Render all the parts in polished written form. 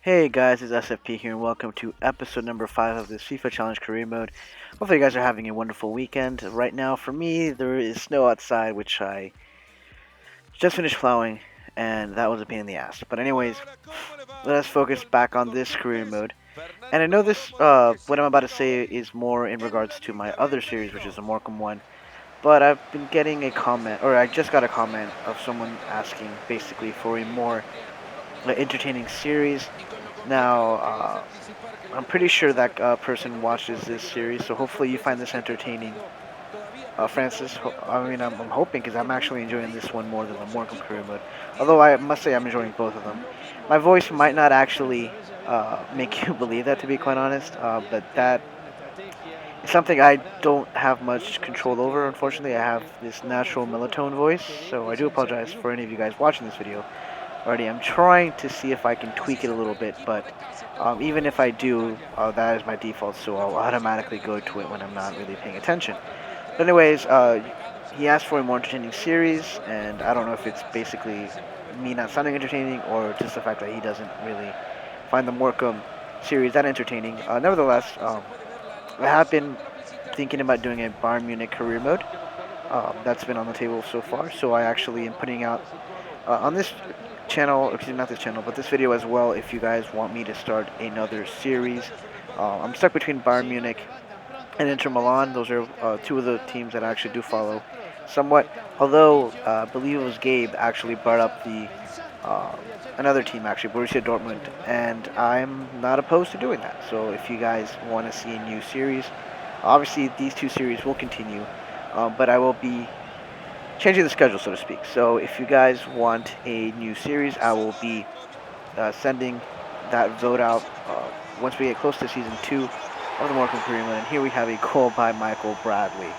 Hey guys, it's SFP here and welcome to episode number 5 of this FIFA Challenge Career Mode. Hopefully you guys are having a wonderful weekend. Right now for me, there is snow outside, which I just finished plowing, and that was a pain in the ass. But anyways, let us focus back on this career mode. And I know what I'm about to say is more in regards to my other series, which is the Morecambe one. But I've been getting a comment, or I just got a comment of someone asking basically for a more entertaining series. Now, I'm pretty sure that person watches this series, so hopefully you find this entertaining. Francis, I'm hoping because I'm actually enjoying this one more than the Morecambe career mode. Although I must say I'm enjoying both of them. My voice might not actually make you believe that, to be quite honest, but that is something I don't have much control over, unfortunately. I have this natural melatonin voice, so I do apologize for any of you guys watching this video already. I'm trying to see if I can tweak it a little bit, but even if I do, that is my default, so I'll automatically go to it when I'm not really paying attention. But anyways, he asked for a more entertaining series, and I don't know if it's basically me not sounding entertaining or just the fact that he doesn't really find the Morecambe series that entertaining. Nevertheless, I have been thinking about doing a Bayern Munich career mode. That's been on the table so far, so I actually am putting out on this channel, excuse me, not this channel, but this video as well, if you guys want me to start another series. I'm stuck between Bayern Munich and Inter Milan. Those are two of the teams that I actually do follow somewhat. Although, I believe it was Gabe actually brought up the another team, actually, Borussia Dortmund, and I'm not opposed to doing that. So if you guys want to see a new series, obviously these two series will continue, but I will be changing the schedule, so to speak. So if you guys want a new series, I will be sending that vote out once we get close to season 2 of the Morecambe Career Mode. And here we have a goal by Michael Bradley,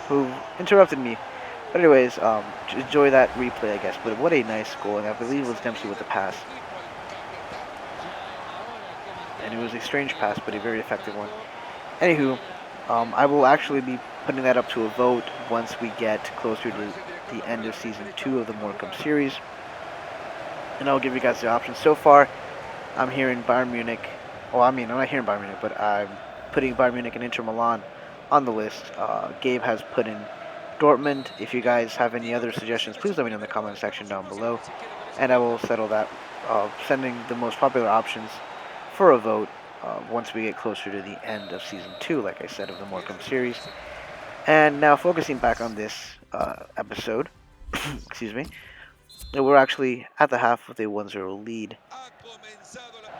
who interrupted me. But anyways, enjoy that replay, I guess. But what a nice goal, and I believe it was Dempsey with the pass. And it was a strange pass, but a very effective one. Anywho, I will actually be putting that up to a vote once we get closer to the end of season 2 of the Morecambe series. And I'll give you guys the options. So far, I'm hearing Bayern Munich. Well, I mean, I'm not hearing Bayern Munich, but I'm putting Bayern Munich and Inter Milan on the list. Gabe has put in Dortmund. If you guys have any other suggestions, please let me know in the comment section down below. And I will settle that, sending the most popular options for a vote once we get closer to the end of season 2, like I said, of the Morecambe series. And now focusing back on this episode, excuse me, we're actually at the half with a 1-0 lead.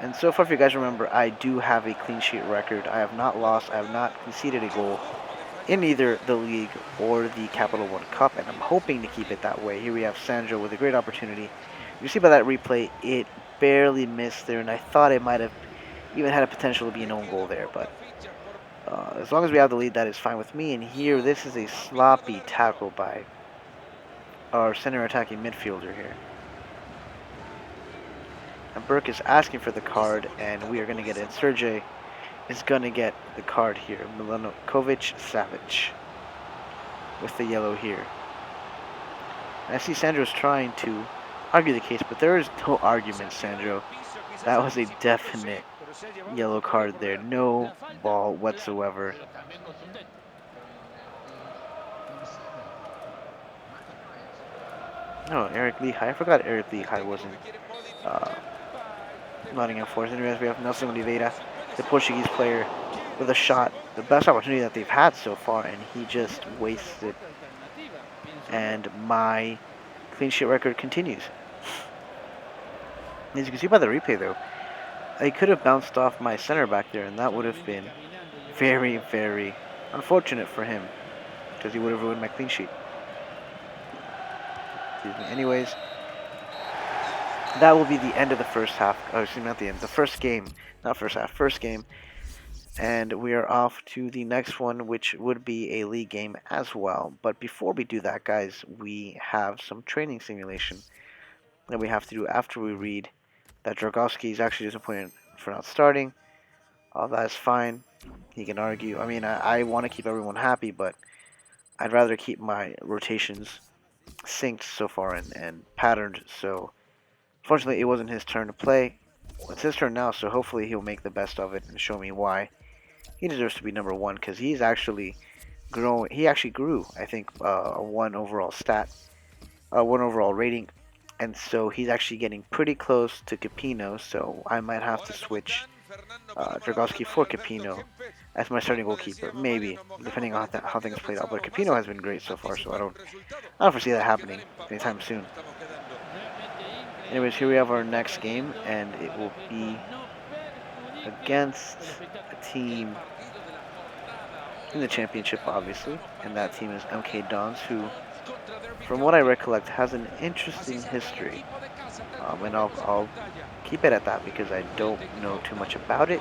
And so far, if you guys remember, I do have a clean sheet record. I have not lost, I have not conceded a goal in either the league or the Capital One Cup, and I'm hoping to keep it that way. Here we have Sandro with a great opportunity. You see by that replay, it barely missed there, and I thought it might have even had a potential to be an own goal there, but as long as we have the lead, that is fine with me. And here, this is a sloppy tackle by our center attacking midfielder here. And Burke is asking for the card, and we are going to get it. Sergej is going to get the card here. Milankovic-Savic with the yellow here. And I see Sandro's trying to argue the case, but there is no argument, Sandro. That was a definite yellow card there. No ball whatsoever. No, Eric Lehigh. I forgot Eric Lehigh wasn't Nottingham Forest. Anyways, we have Nelson Oliveira, the Portuguese player, with a shot. The best opportunity that they've had so far, and he just wastes it. And my clean sheet record continues. As you can see by the replay, though, I could have bounced off my center back there, and that would have been very, very unfortunate for him, because he would have ruined my clean sheet. Excuse me. Anyways, that will be the end of the first half. Oh, excuse me, not the end. The first game. Not first half. First game. And we are off to the next one, which would be a league game as well. But before we do that, guys, we have some training simulation that we have to do after we read that Dragowski is actually disappointed for not starting. That is fine. He can argue. I mean, I want to keep everyone happy, but I'd rather keep my rotations synced so far and patterned. So, unfortunately, it wasn't his turn to play. It's his turn now, so hopefully he'll make the best of it and show me why he deserves to be number one, because he's actually growing. He actually grew, I think, a one overall rating, and so he's actually getting pretty close to Capino. So I might have to switch Dragowski for Capino as my starting goalkeeper, maybe depending on how things played out. But Capino has been great so far, so I don't foresee that happening anytime soon. Anyways, here we have our next game, and it will be against a team in the championship, obviously, and that team is MK Dons, who, from what I recollect, has an interesting history. And I'll keep it at that because I don't know too much about it.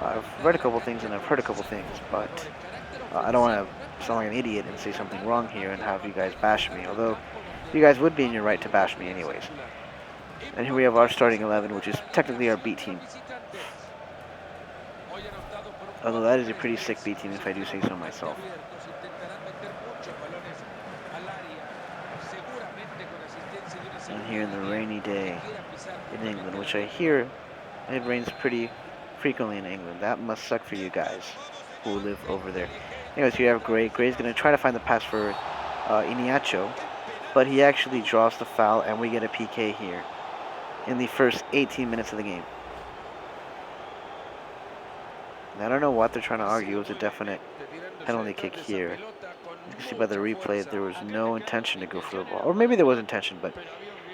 I've read a couple things and I've heard a couple things, but I don't want to sound like an idiot and say something wrong here and have you guys bash me, although you guys would be in your right to bash me anyways. And here we have our starting 11, which is technically our B team. Although that is a pretty sick B team if I do say so myself. And here in the rainy day in England, which I hear it rains pretty frequently in England. That must suck for you guys who live over there. Anyways, here you have Gray. Gray's going to try to find the pass for Iniacho, but he actually draws the foul, and we get a PK here in the first 18 minutes of the game. And I don't know what they're trying to argue. It was a definite penalty kick here. You can see by the replay there was no intention to go for the ball. Or maybe there was intention, but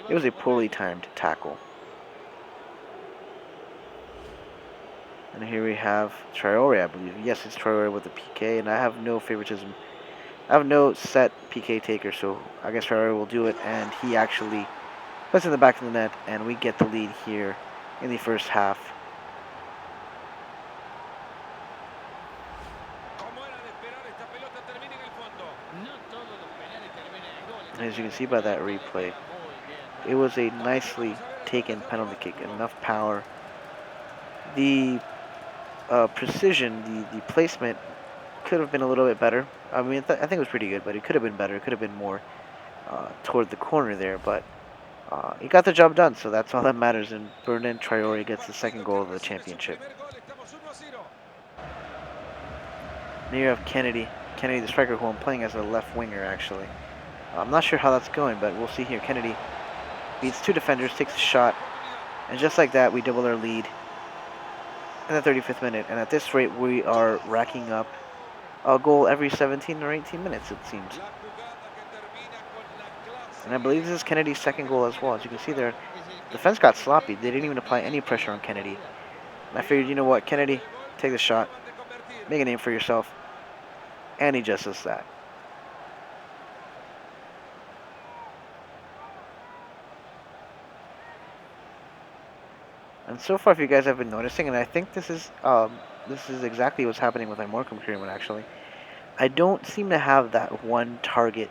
it was a poorly timed tackle. And here we have Traore, I believe. Yes, it's Traore with the PK, and I have no favoritism. I have no set PK taker, so I guess Traore will do it, and he actually puts it in the back of the net, and we get the lead here in the first half. As you can see by that replay, it was a nicely taken penalty kick, enough power. The precision, the placement could have been a little bit better. I mean, I think it was pretty good, but it could have been better. It could have been more toward the corner there, but he got the job done, so that's all that matters. And Bernard Traore gets the second goal of the championship. And here you have Kennedy. Kennedy, the striker, who I'm playing as a left winger, actually. I'm not sure how that's going, but we'll see here. Kennedy beats two defenders, takes a shot, and just like that, we double our lead in the 35th minute. And at this rate, we are racking up a goal every 17 or 18 minutes, it seems. And I believe this is Kennedy's second goal as well. As you can see there, the defense got sloppy. They didn't even apply any pressure on Kennedy. And I figured, you know what, Kennedy, take the shot, make a name for yourself. And he just does that. And so far, if you guys have been noticing, and I think this is exactly what's happening with my Morecambe Creamer, actually. I don't seem to have that one target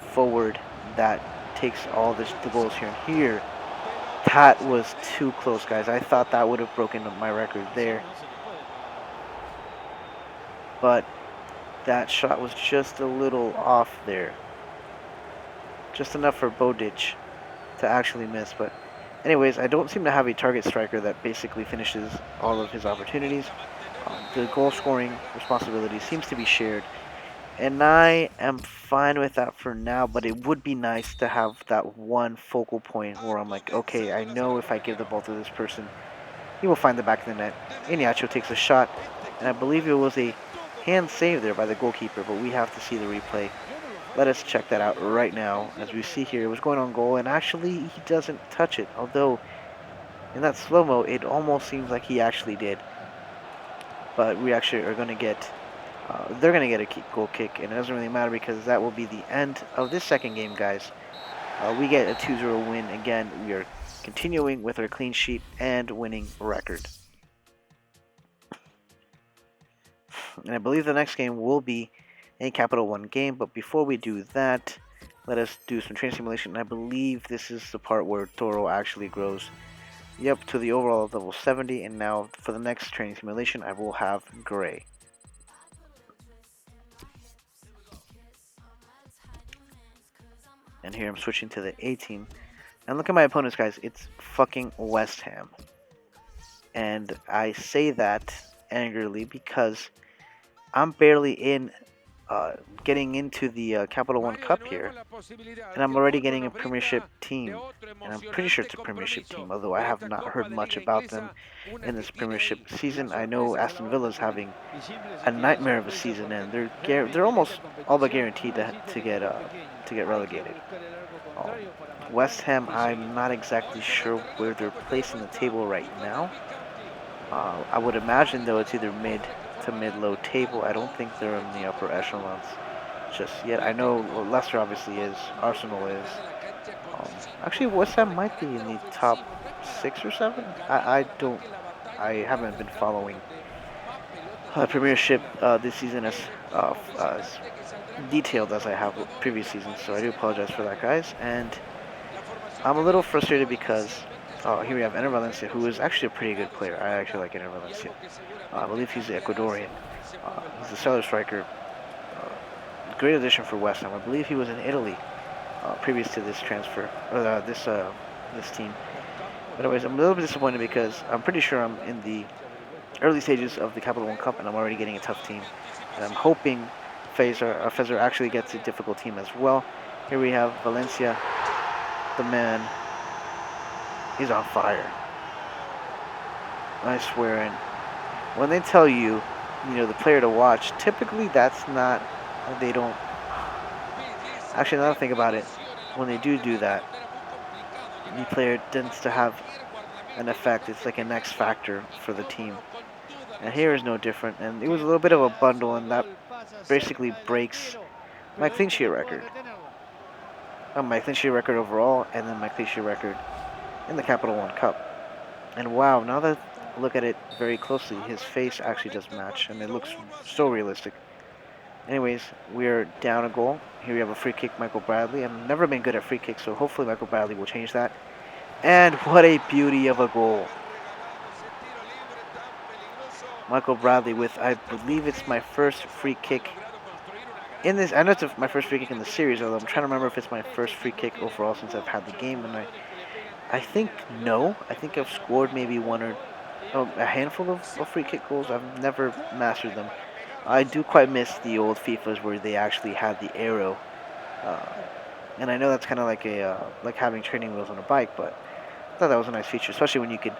forward that takes all the goals here. And here, that was too close, guys. I thought that would have broken my record there. But that shot was just a little off there. Just enough for Bodic to actually miss. But anyways, I don't seem to have a target striker that basically finishes all of his opportunities. The goal scoring responsibility seems to be shared. And I am fine with that for now, but it would be nice to have that one focal point where I'm like, okay, I know if I give the ball to this person, he will find the back of the net. Iniacho takes a shot, and I believe it was a hand save there by the goalkeeper, but we have to see the replay. Let us check that out right now. As we see here, it was going on goal, and actually he doesn't touch it, although in that slow-mo, it almost seems like he actually did. But we actually are going to get... they're going to get a goal kick, and it doesn't really matter because that will be the end of this second game, guys. We get a 2-0 win. Again, we are continuing with our clean sheet and winning record. And I believe the next game will be a Capital One game, but before we do that, let us do some training simulation. And I believe this is the part where Toro actually grows. Yep, to the overall level 70, and now for the next training simulation, I will have Gray. And here I'm switching to the A team. And look at my opponents, guys. It's fucking West Ham. And I say that angrily because I'm barely in uh, getting into the Capital One Cup here, and I'm already getting a Premiership team, and I'm pretty sure it's a Premiership team, although I have not heard much about them in this Premiership season. I know Aston Villa's having a nightmare of a season, and they're almost all but guaranteed to get relegated. Um, West Ham, I'm not exactly sure where they're placed in the table right now. I would imagine though it's either mid to mid-low table. I don't think they're in the upper echelons just yet. I know Leicester obviously is, Arsenal is. Um, Actually, West Ham might be in the top 6 or 7. I don't. I haven't been following Premiership this season as detailed as I have with previous seasons, so I do apologize for that, guys. And I'm a little frustrated because here we have Ener Valencia, who is actually a pretty good player. I actually like Ener Valencia. I believe he's Ecuadorian. He's a cellar striker. Great addition for West Ham. I believe he was in Italy previous to this transfer, or this team. But anyways, I'm a little bit disappointed because I'm pretty sure I'm in the early stages of the Capital One Cup, and I'm already getting a tough team. And I'm hoping Fezer actually gets a difficult team as well. Here we have Valencia, the man. He's on fire. I swear. And when they tell you, the player to watch, typically that's not. They don't. Actually, now that I think about it, when they do that, the player tends to have an effect. It's like an X factor for the team. And here is no different. And it was a little bit of a bundle, and that basically breaks my clean sheet record. My clean sheet record overall, and then my clean sheet record in the Capital One Cup. And wow, now that I look at it very closely, his face actually does match, and it looks so realistic. Anyways, we're down a goal. Here we have a free kick, Michael Bradley. I've never been good at free kicks, so hopefully Michael Bradley will change that. And what a beauty of a goal. Michael Bradley with, I believe it's my first free kick in this. I know it's my first free kick in the series, although I'm trying to remember if it's my first free kick overall since I've had the game. And I think no. I think I've scored maybe a handful of free kick goals. I've never mastered them. I do quite miss the old FIFAs where they actually had the arrow, and I know that's kind of like like having training wheels on a bike, but I thought that was a nice feature, especially when you could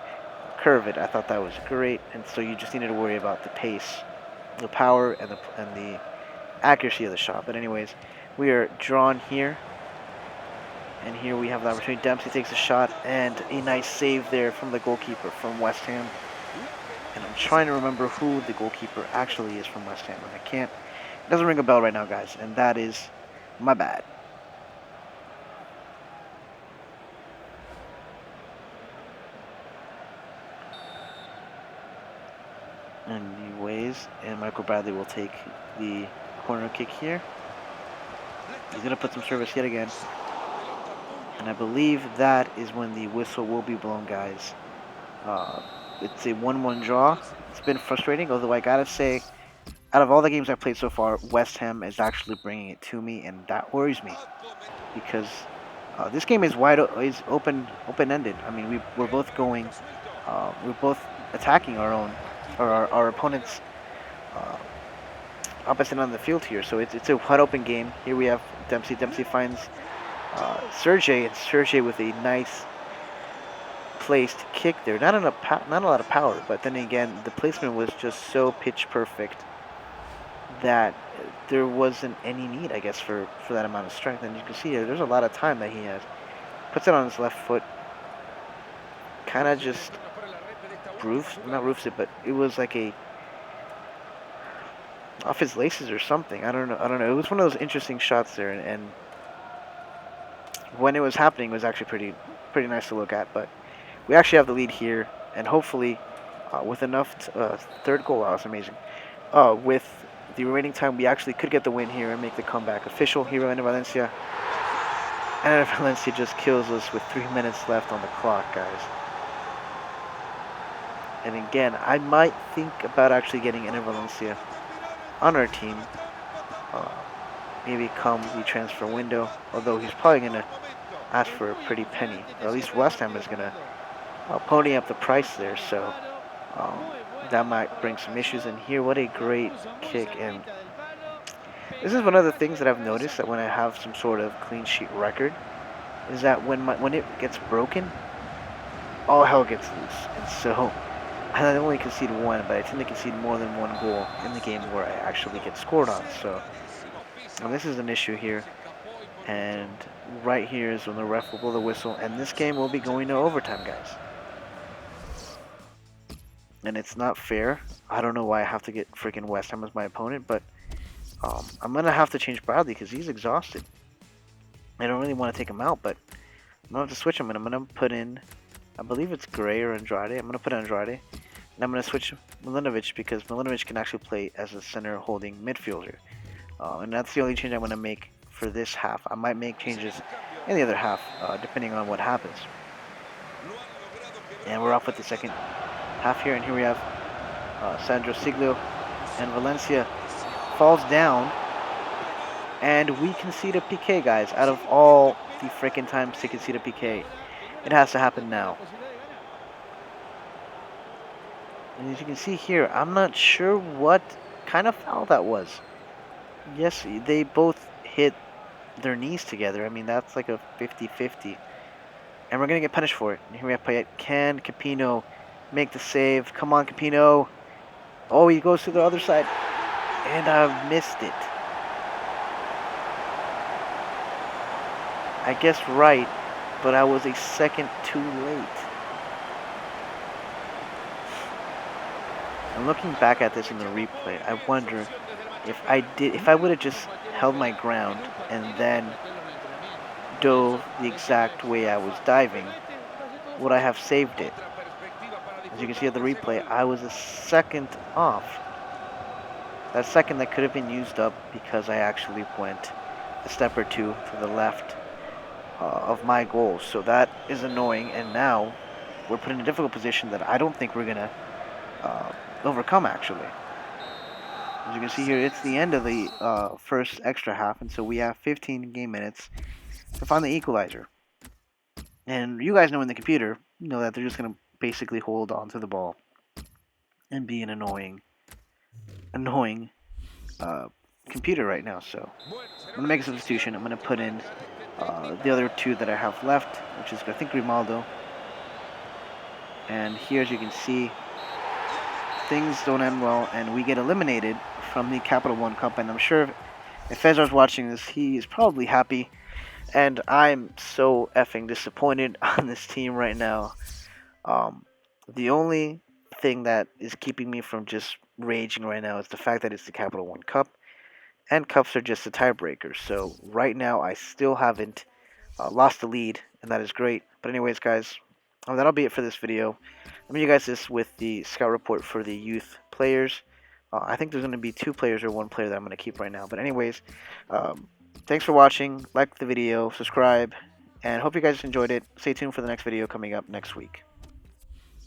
curve it. I thought that was great, and so you just needed to worry about the pace, the power, and the accuracy of the shot. But anyways, we are drawn here, and here we have the opportunity. Dempsey takes a shot, and a nice save there from the goalkeeper from West Ham. And I'm trying to remember who the goalkeeper actually is from West Ham, and I can't. It doesn't ring a bell right now, guys, and that is my bad. Anyways, and Michael Bradley will take the corner kick here. He's going to put some service yet again. And I believe that is when the whistle will be blown, guys. It's a 1-1 draw. It's been frustrating, although I gotta say, out of all the games I've played so far, West Ham is actually bringing it to me, and that worries me because this game is open-ended. I mean, we're both going, we're both attacking our opponent's opposite end of the field here. So it's a wide open game. Here we have Dempsey. Dempsey finds Sergey, and Sergey with a nice placed kick there. Not a lot of power, but then again, the placement was just so pitch perfect that there wasn't any need, I guess, for that amount of strength. And you can see there's a lot of time that he has. Puts it on his left foot, kind of just not roofs it, but it was like off his laces or something. I don't know. It was one of those interesting shots there, and when it was happening, it was actually pretty nice to look at. But we actually have the lead here, and hopefully, with enough third goal, that was amazing. With the remaining time, we actually could get the win here and make the comeback official. Hero Ener Valencia. And Valencia just kills us with 3 minutes left on the clock, guys. And again, I might think about actually getting Ener Valencia on our team. Maybe come the transfer window, although he's probably going to ask for a pretty penny. Or at least West Ham is going to pony up the price there, so Um, that might bring some issues in here. What a great kick. And this is one of the things that I've noticed, that when I have some sort of clean sheet record, is that when it gets broken, all hell gets loose. And so I not only concede one, but I tend to concede more than one goal in the game where I actually get scored on. So this is an issue here. And right here is when the ref will blow the whistle, and this game will be going to overtime, guys. And it's not fair. I don't know why I have to get freaking West Ham as my opponent, but I'm going to have to change Bradley because he's exhausted. I don't really want to take him out, but I'm going to have to switch him, and I'm going to put in, I believe it's Gray or Andrade. I'm going to put Andrade, and I'm going to switch Milinovic because Milinovic can actually play as a center holding midfielder. And that's the only change I want to make for this half. I might make changes in the other half, depending on what happens. And we're off with the second half here, and here we have Sandro Siglio, and Valencia falls down, and we concede a PK, guys. Out of all the freaking times to concede a PK, it has to happen now. And as you can see here, I'm not sure what kind of foul that was. Yes, they both hit their knees together. I mean, that's like a 50-50. And we're going to get punished for it. And here we have Payet. Can Capino make the save? Come on, Capino. Oh, he goes to the other side. And I've missed it. I guess right, but I was a second too late. And looking back at this in the replay, I wonder if I would have just held my ground and then dove the exact way I was diving, would I have saved it? As you can see at the replay, I was a second off. That second that could have been used up because I actually went a step or two to the left of my goal. So that is annoying, and now we're put in a difficult position that I don't think we're going to overcome, actually. As you can see here, it's the end of the first extra half, and so we have 15 game minutes to find the equalizer. And you guys know in the computer, you know that they're just going to basically hold on to the ball and be an annoying computer right now. So I'm going to make a substitution. I'm going to put in the other two that I have left, which is, I think, Grimaldo. And here, as you can see, things don't end well, and we get eliminated from the Capital One Cup. And I'm sure if Fezar's watching this, he is probably happy. And I'm so effing disappointed on this team right now. The only thing that is keeping me from just raging right now is the fact that it's the Capital One Cup. And cups are just a tiebreaker. So right now, I still haven't lost the lead, and that is great. But anyways, guys, that'll be it for this video. Let me you guys this with the scout report for the youth players. I think there's going to be 2 players or 1 player that I'm going to keep right now. But anyways, thanks for watching. Like the video, subscribe, and hope you guys enjoyed it. Stay tuned for the next video coming up next week.